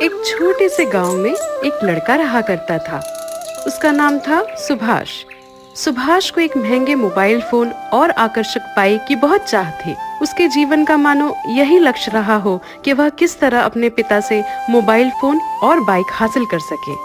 एक छोटे से गांव में एक लड़का रहा करता था। उसका नाम था सुभाष। सुभाष को एक महंगे मोबाइल फोन और आकर्षक बाइक की बहुत चाह थी। उसके जीवन का मानो यही लक्ष्य रहा हो कि वह किस तरह अपने पिता से मोबाइल फोन और बाइक हासिल कर सके,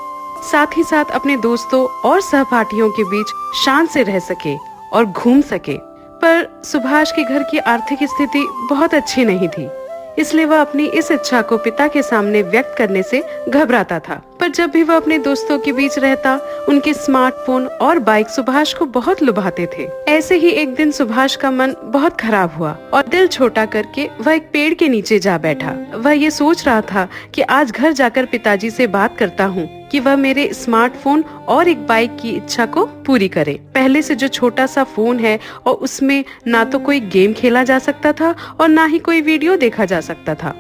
साथ ही साथ अपने दोस्तों और सहपाठियों के बीच शान से रह सके और घूम सके। पर सुभाष के घर की आर्थिक स्थिति बहुत अच्छी नहीं थी, इसलिए वह अपनी इस इच्छा को पिता के सामने व्यक्त करने से घबराता था। पर जब भी वह अपने दोस्तों के बीच रहता, उनके स्मार्टफोन और बाइक सुभाष को बहुत लुभाते थे। ऐसे ही एक दिन सुभाष का मन बहुत खराब हुआ और दिल छोटा करके वह एक पेड़ के नीचे जा बैठा। वह ये सोच रहा था कि आज घर जाकर पिताजी से बात करता हूँ कि वह मेरे स्मार्टफोन और एक बाइक की इच्छा को पूरी करे। पहले से जो छोटा सा फोन है और उसमें ना तो कोई गेम खेला जा सकता था और ना ही कोई वीडियो देखा जा सकता था।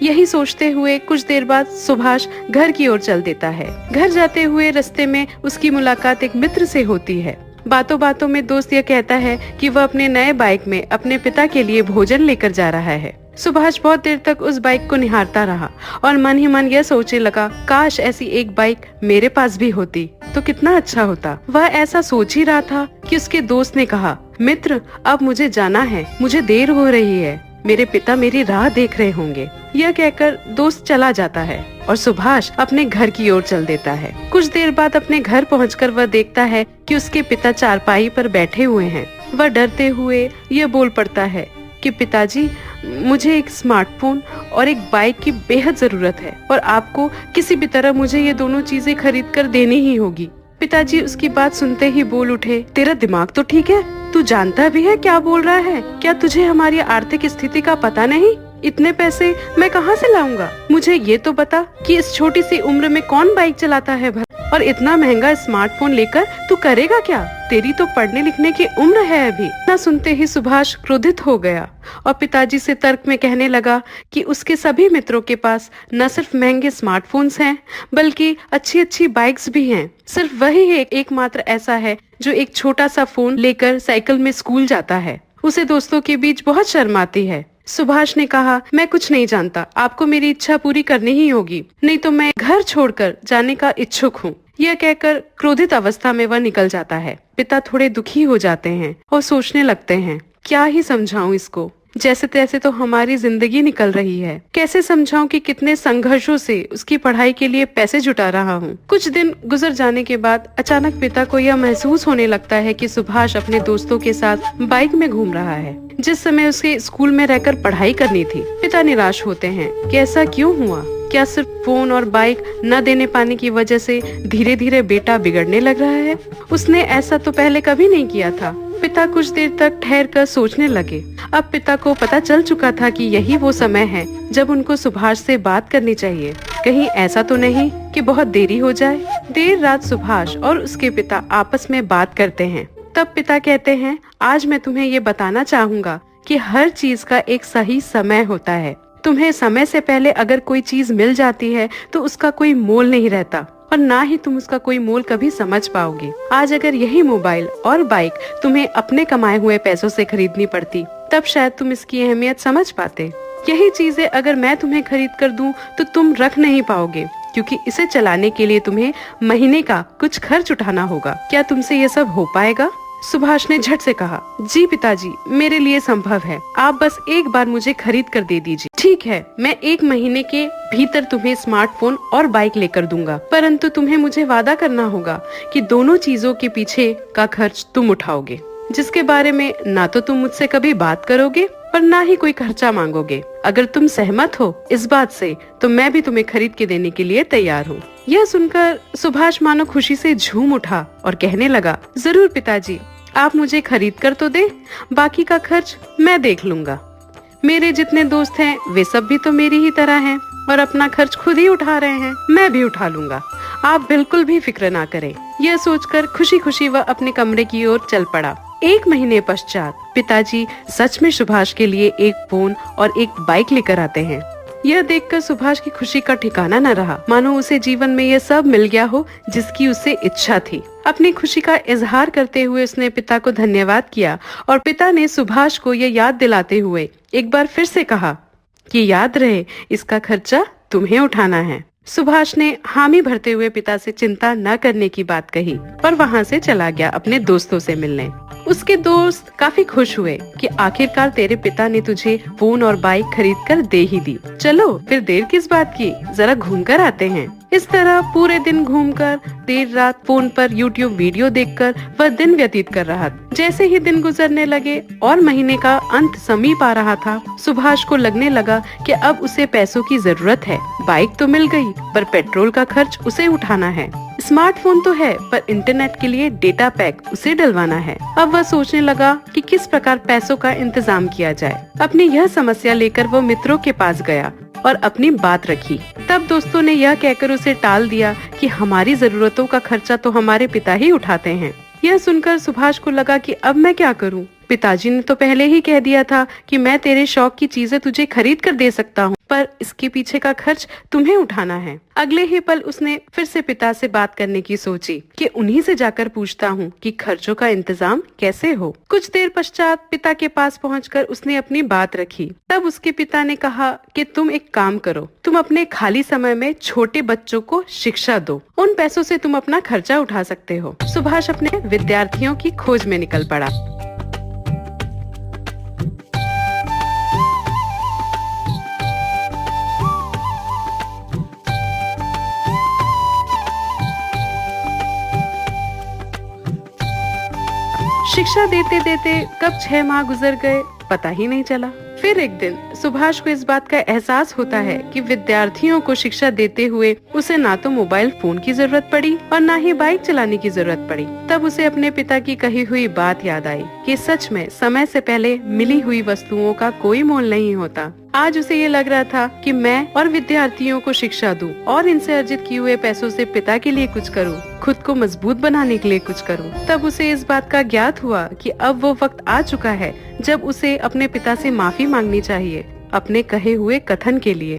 यही सोचते हुए कुछ देर बाद सुभाष घर की ओर चल देता है। घर जाते हुए रास्ते में उसकी मुलाकात एक मित्र से होती है। बातों बातों में दोस्त यह कहता है कि वह अपने नए बाइक में अपने पिता के लिए भोजन लेकर जा रहा है। सुभाष बहुत देर तक उस बाइक को निहारता रहा और मन ही मन यह सोचने लगा, काश ऐसी एक बाइक मेरे पास भी होती तो कितना अच्छा होता। वह ऐसा सोच ही रहा था कि उसके दोस्त ने कहा, मित्र अब मुझे जाना है, मुझे देर हो रही है, मेरे पिता मेरी राह देख रहे होंगे। यह कहकर दोस्त चला जाता है और सुभाष अपने घर की ओर चल देता है। कुछ देर बाद अपने घर पहुंचकर वह देखता है कि उसके पिता चारपाई पर बैठे हुए हैं। वह डरते हुए यह बोल पड़ता है कि पिताजी, मुझे एक स्मार्टफोन और एक बाइक की बेहद जरूरत है और आपको किसी भी तरह मुझे ये दोनों चीजें खरीद कर देनी ही होगी। पिताजी उसकी बात सुनते ही बोल उठे, तेरा दिमाग तो ठीक है, तू जानता भी है क्या बोल रहा है? क्या तुझे हमारी आर्थिक स्थिति का पता नहीं? इतने पैसे मैं कहाँ से लाऊंगा? मुझे ये तो बता कि इस छोटी सी उम्र में कौन बाइक चलाता है और इतना महंगा स्मार्टफोन लेकर तू करेगा क्या? तेरी तो पढ़ने लिखने की उम्र है अभी। ना सुनते ही सुभाष क्रोधित हो गया और पिताजी से तर्क में कहने लगा कि उसके सभी मित्रों के पास न सिर्फ महंगे स्मार्टफोन्स हैं, बल्कि अच्छी अच्छी बाइक्स भी हैं। सिर्फ वही एकमात्र ऐसा है जो एक छोटा सा फोन लेकर साइकिल में स्कूल जाता है। उसे दोस्तों के बीच बहुत शर्म आती है। सुभाष ने कहा, मैं कुछ नहीं जानता, आपको मेरी इच्छा पूरी करनी ही होगी, नहीं तो मैं घर छोड़कर जाने का इच्छुक हूँ। यह कहकर क्रोधित अवस्था में वह निकल जाता है। पिता थोड़े दुखी हो जाते हैं और सोचने लगते हैं, क्या ही समझाऊं इसको, जैसे तैसे तो हमारी जिंदगी निकल रही है। कैसे समझाऊं कि कितने संघर्षों से उसकी पढ़ाई के लिए पैसे जुटा रहा हूँ। कुछ दिन गुजर जाने के बाद अचानक पिता को यह महसूस होने लगता है कि सुभाष अपने दोस्तों के साथ बाइक में घूम रहा है, जिस समय उसे स्कूल में रहकर पढ़ाई करनी थी। पिता निराश होते हैं कि ऐसा क्यों हुआ? क्या सिर्फ फोन और बाइक न देने पाने की वजह से धीरे धीरे बेटा बिगड़ने लग रहा है? उसने ऐसा तो पहले कभी नहीं किया था। पिता कुछ देर तक ठहर कर सोचने लगे। अब पिता को पता चल चुका था कि यही वो समय है जब उनको सुभाष से बात करनी चाहिए। कहीं ऐसा तो नहीं कि बहुत देरी हो जाए। देर रात सुभाष और उसके पिता आपस में बात करते हैं। तब पिता कहते हैं, आज मैं तुम्हें ये बताना चाहूँगा कि हर चीज का एक सही समय होता है। तुम्हें समय से पहले अगर कोई चीज मिल जाती है तो उसका कोई मोल नहीं रहता और ना ही तुम उसका कोई मोल कभी समझ पाओगे। आज अगर यही मोबाइल और बाइक तुम्हें अपने कमाए हुए पैसों से खरीदनी पड़ती, तब शायद तुम इसकी अहमियत समझ पाते। यही चीजें अगर मैं तुम्हें खरीद कर दूं तो तुम रख नहीं पाओगे, क्योंकि इसे चलाने के लिए तुम्हें महीने का कुछ खर्च उठाना होगा। क्या तुमसे ये सब हो पाएगा? सुभाष ने झट से कहा, जी पिताजी, मेरे लिए संभव है, आप बस एक बार मुझे खरीद कर दे दीजिए। ठीक है, मैं 1 महीने के भीतर तुम्हें स्मार्टफोन और बाइक लेकर दूंगा, परंतु तुम्हें मुझे वादा करना होगा कि दोनों चीजों के पीछे का खर्च तुम उठाओगे, जिसके बारे में ना तो तुम मुझसे कभी बात करोगे और ना ही कोई खर्चा मांगोगे। अगर तुम सहमत हो इस बात से तो मैं भी तुम्हें खरीद के देने के लिए तैयार हूँ। यह सुनकर सुभाष मानो खुशी से झूम उठा और कहने लगा, जरूर पिताजी, आप मुझे खरीद कर तो दे, बाकी का खर्च मैं देख लूंगा। मेरे जितने दोस्त हैं वे सब भी तो मेरी ही तरह हैं और अपना खर्च खुद ही उठा रहे हैं, मैं भी उठा लूंगा, आप बिल्कुल भी फिक्र ना करें। यह सोचकर खुशी खुशी वह अपने कमरे की ओर चल पड़ा। 1 महीने पश्चात पिताजी सच में सुभाष के लिए एक फोन और एक बाइक लेकर आते हैं। यह देखकर सुभाष की खुशी का ठिकाना न रहा, मानो उसे जीवन में यह सब मिल गया हो जिसकी उसे इच्छा थी। अपनी खुशी का इजहार करते हुए उसने पिता को धन्यवाद किया और पिता ने सुभाष को यह याद दिलाते हुए एक बार फिर से कहा कि याद रहे, इसका खर्चा तुम्हें उठाना है। सुभाष ने हामी भरते हुए पिता से चिंता न करने की बात कही और वहाँ से चला गया अपने दोस्तों से मिलने। उसके दोस्त काफी खुश हुए कि आखिरकार तेरे पिता ने तुझे फोन और बाइक खरीद कर दे ही दी। चलो फिर देर किस बात की, जरा घूम कर आते हैं। इस तरह पूरे दिन घूमकर देर रात फोन पर यूट्यूब वीडियो देखकर वह दिन व्यतीत कर रहा था। जैसे ही दिन गुजरने लगे और महीने का अंत समीप आ रहा था, सुभाष को लगने लगा कि अब उसे पैसों की जरूरत है। बाइक तो मिल गई, पर पेट्रोल का खर्च उसे उठाना है। स्मार्टफोन तो है, पर इंटरनेट के लिए डेटा पैक उसे डलवाना है। अब वह सोचने लगा कि किस प्रकार पैसों का इंतजाम किया जाए। अपनी यह समस्या लेकर वो मित्रों के पास गया और अपनी बात रखी। तब दोस्तों ने यह कहकर उसे टाल दिया कि हमारी जरूरतों का खर्चा तो हमारे पिता ही उठाते हैं। यह सुनकर सुभाष को लगा कि अब मैं क्या करूं? पिताजी ने तो पहले ही कह दिया था कि मैं तेरे शौक की चीजें तुझे खरीद कर दे सकता हूं, पर इसके पीछे का खर्च तुम्हें उठाना है। अगले ही पल उसने फिर से पिता से बात करने की सोची कि उन्हीं से जाकर पूछता हूँ कि खर्चों का इंतजाम कैसे हो। कुछ देर पश्चात पिता के पास पहुंचकर उसने अपनी बात रखी। तब उसके पिता ने कहा कि तुम एक काम करो, तुम अपने खाली समय में छोटे बच्चों को शिक्षा दो, उन पैसों से तुम अपना खर्चा उठा सकते हो। सुभाष अपने विद्यार्थियों की खोज में निकल पड़ा। शिक्षा देते देते कब 6 माह गुजर गए पता ही नहीं चला। फिर एक दिन सुभाष को इस बात का एहसास होता है कि विद्यार्थियों को शिक्षा देते हुए उसे ना तो मोबाइल फोन की जरूरत पड़ी और ना ही बाइक चलाने की जरूरत पड़ी। तब उसे अपने पिता की कही हुई बात याद आई कि सच में समय से पहले मिली हुई वस्तुओं का कोई मोल नहीं होता। आज उसे ये लग रहा था कि मैं और विद्यार्थियों को शिक्षा दूं और इनसे अर्जित किए हुए पैसों से पिता के लिए कुछ करूं, खुद को मजबूत बनाने के लिए कुछ करूं। तब उसे इस बात का ज्ञात हुआ कि अब वो वक्त आ चुका है जब उसे अपने पिता से माफी मांगनी चाहिए अपने कहे हुए कथन के लिए।